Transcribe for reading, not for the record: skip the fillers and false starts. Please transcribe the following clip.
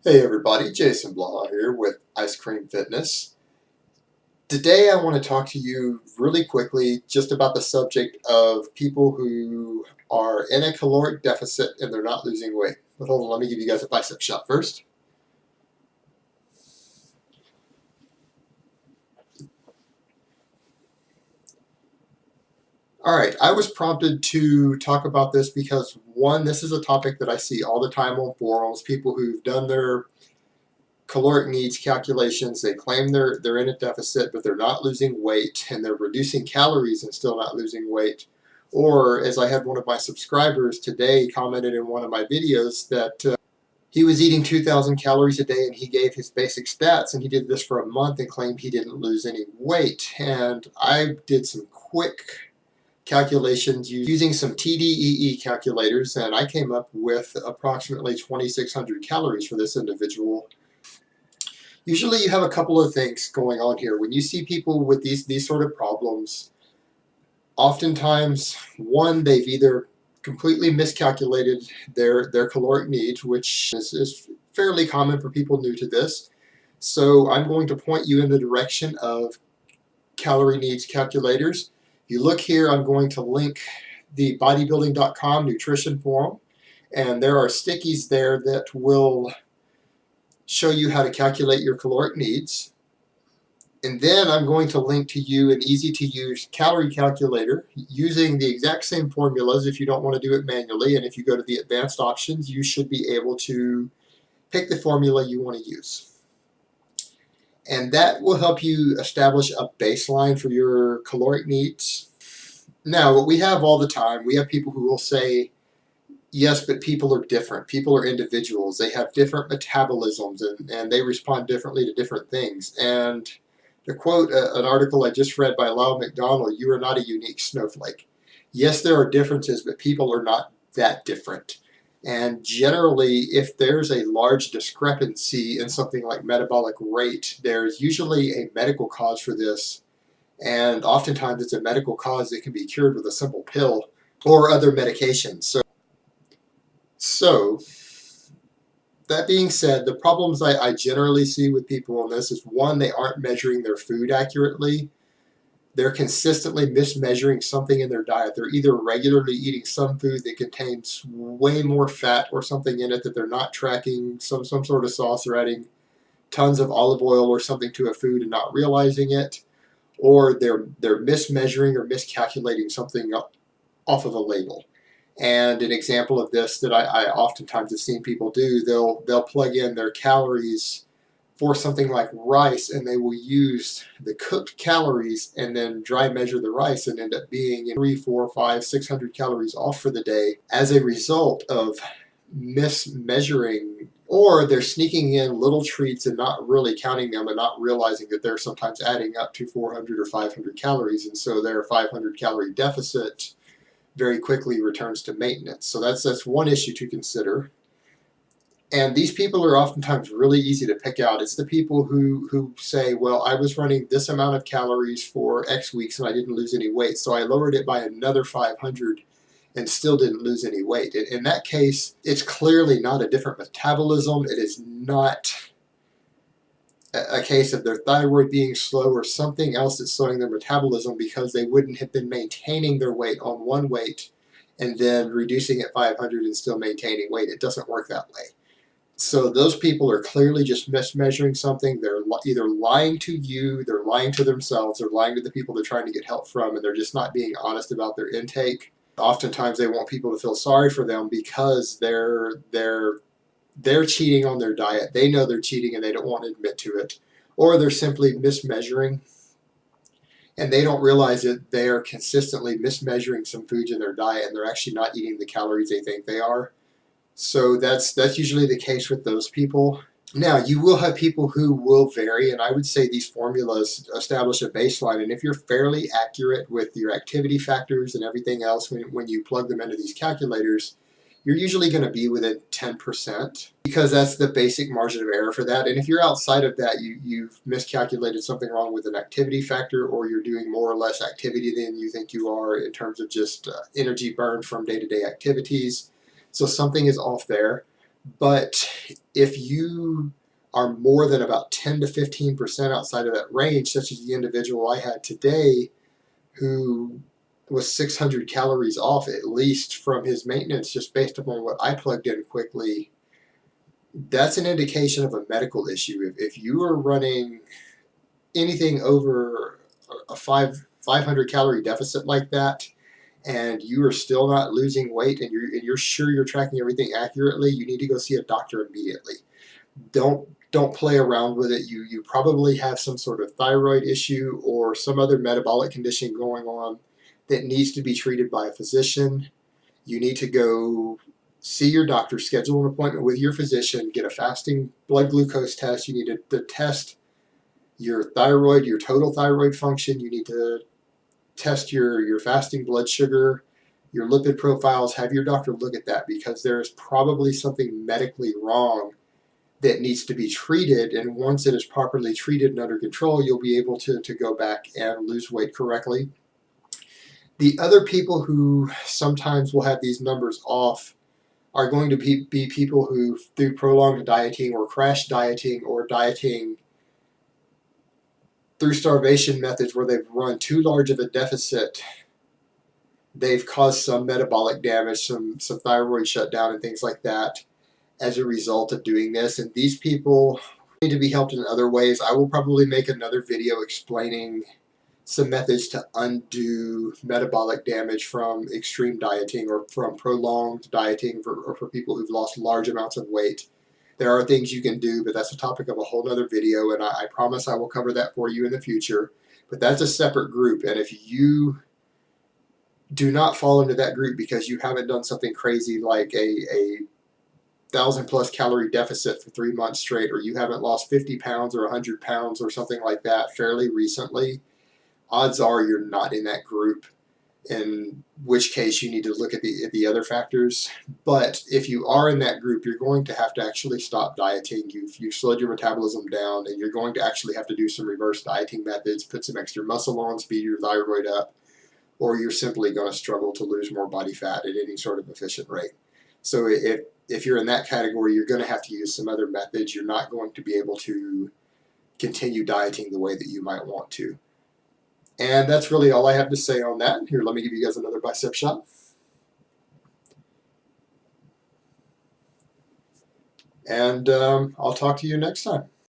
Hey everybody, Jason Blaha here with Ice Cream Fitness. Today I want to talk to you really quickly just about the subject of people who are in a caloric deficit and they're not losing weight. But hold on, let me give you guys a bicep shot first. Alright, I was prompted to talk about this because one, this is a topic that I see all the time on forums, people who've done their caloric needs calculations. They claim they're in a deficit, but they're not losing weight, and they're reducing calories and still not losing weight. Or, as I had one of my subscribers today commented in one of my videos that he was eating 2,000 calories a day and he gave his basic stats, and he did this for a month and claimed he didn't lose any weight. And I did some quick calculations using some TDEE calculators, and I came up with approximately 2,600 calories for this individual. Usually you have a couple of things going on here. When you see people with these sort of problems, oftentimes, one, they've either completely miscalculated their caloric needs, which is fairly common for people new to this. So I'm going to point you in the direction of calorie needs calculators. You look here, I'm going to link the bodybuilding.com nutrition forum, and there are stickies there that will show you how to calculate your caloric needs. And then I'm going to link to you an easy to use calorie calculator using the exact same formulas if you don't want to do it manually. And if you go to the advanced options, you should be able to pick the formula you want to use. And that will help you establish a baseline for your caloric needs. Now, what we have all the time, we have people who will say, yes, but people are different. People are individuals. They have different metabolisms and they respond differently to different things. And to quote an article I just read by Lyle McDonald, you are not a unique snowflake. Yes, there are differences, but people are not that different. And generally, if there's a large discrepancy in something like metabolic rate, there's usually a medical cause for this. And oftentimes it's a medical cause that can be cured with a simple pill or other medications. So, that being said, the problems I generally see with people on this is, one, they aren't measuring their food accurately. They're consistently mismeasuring something in their diet. They're either regularly eating some food that contains way more fat or something in it that they're not tracking, some sort of sauce, or adding tons of olive oil or something to a food and not realizing it. Or they're mismeasuring or miscalculating something off of a label. And an example of this that I oftentimes have seen people do, they'll plug in their calories for something like rice, and they will use the cooked calories and then dry measure the rice and end up being 3, 4, 5, 600 calories off for the day as a result of mismeasuring. Or they're sneaking in little treats and not really counting them and not realizing that they're sometimes adding up to 400 or 500 calories, and so their 500 calorie deficit very quickly returns to maintenance. So that's one issue to consider. And these people are oftentimes really easy to pick out. It's the people who say, well, I was running this amount of calories for X weeks and I didn't lose any weight, so I lowered it by another 500 and still didn't lose any weight. In that case, it's clearly not a different metabolism. It is not a case of their thyroid being slow or something else that's slowing their metabolism, because they wouldn't have been maintaining their weight on one weight and then reducing at 500 and still maintaining weight. It doesn't work that way. So those people are clearly just mismeasuring something. They're either lying to you, they're lying to themselves, they're lying to the people they're trying to get help from, and they're just not being honest about their intake. Oftentimes they want people to feel sorry for them because they're cheating on their diet. They know they're cheating and they don't want to admit to it. Or they're simply mismeasuring and they don't realize that they are consistently mismeasuring some foods in their diet and they're actually not eating the calories they think they are. So that's usually the case with those people. Now, you will have people who will vary, and I would say these formulas establish a baseline, and if you're fairly accurate with your activity factors and everything else when you plug them into these calculators, you're usually going to be within 10%, because that's the basic margin of error for that. And if you're outside of that, you've miscalculated something wrong with an activity factor, or you're doing more or less activity than you think you are in terms of just energy burned from day-to-day activities. So something is off there. But if you are more than about 10 to 15% outside of that range, such as the individual I had today who was 600 calories off at least from his maintenance just based upon what I plugged in quickly, that's an indication of a medical issue. If you are running anything over a 500 calorie deficit like that, and you are still not losing weight, and you're sure you're tracking everything accurately, you need to go see a doctor immediately. Don't play around with it. You probably have some sort of thyroid issue or some other metabolic condition going on that needs to be treated by a physician. You need to go see your doctor, schedule an appointment with your physician, get a fasting blood glucose test. You need to test your thyroid, your total thyroid function. You need to test your fasting blood sugar, your lipid profiles. Have your doctor look at that, because there's probably something medically wrong that needs to be treated, and once it is properly treated and under control, you'll be able to go back and lose weight correctly. The other people who sometimes will have these numbers off are going to be people who, through prolonged dieting or crash dieting or dieting through starvation methods where they've run too large of a deficit, they've caused some metabolic damage, some thyroid shutdown and things like that as a result of doing this. And these people need to be helped in other ways. I will probably make another video explaining some methods to undo metabolic damage from extreme dieting or from prolonged dieting or for people who've lost large amounts of weight. There are things you can do, but that's a topic of a whole other video, and I promise I will cover that for you in the future. But that's a separate group, and if you do not fall into that group because you haven't done something crazy like a 1,000+ calorie deficit for 3 months straight, or you haven't lost 50 pounds or 100 pounds or something like that fairly recently, odds are you're not in that group, in which case you need to look at the other factors. But if you are in that group, you're going to have to actually stop dieting. You've slowed your metabolism down, and you're going to actually have to do some reverse dieting methods, put some extra muscle on, speed your thyroid up, or you're simply going to struggle to lose more body fat at any sort of efficient rate. So if you're in that category, you're going to have to use some other methods. You're not going to be able to continue dieting the way that you might want to. And that's really all I have to say on that. Here, let me give you guys another bicep shot. And I'll talk to you next time.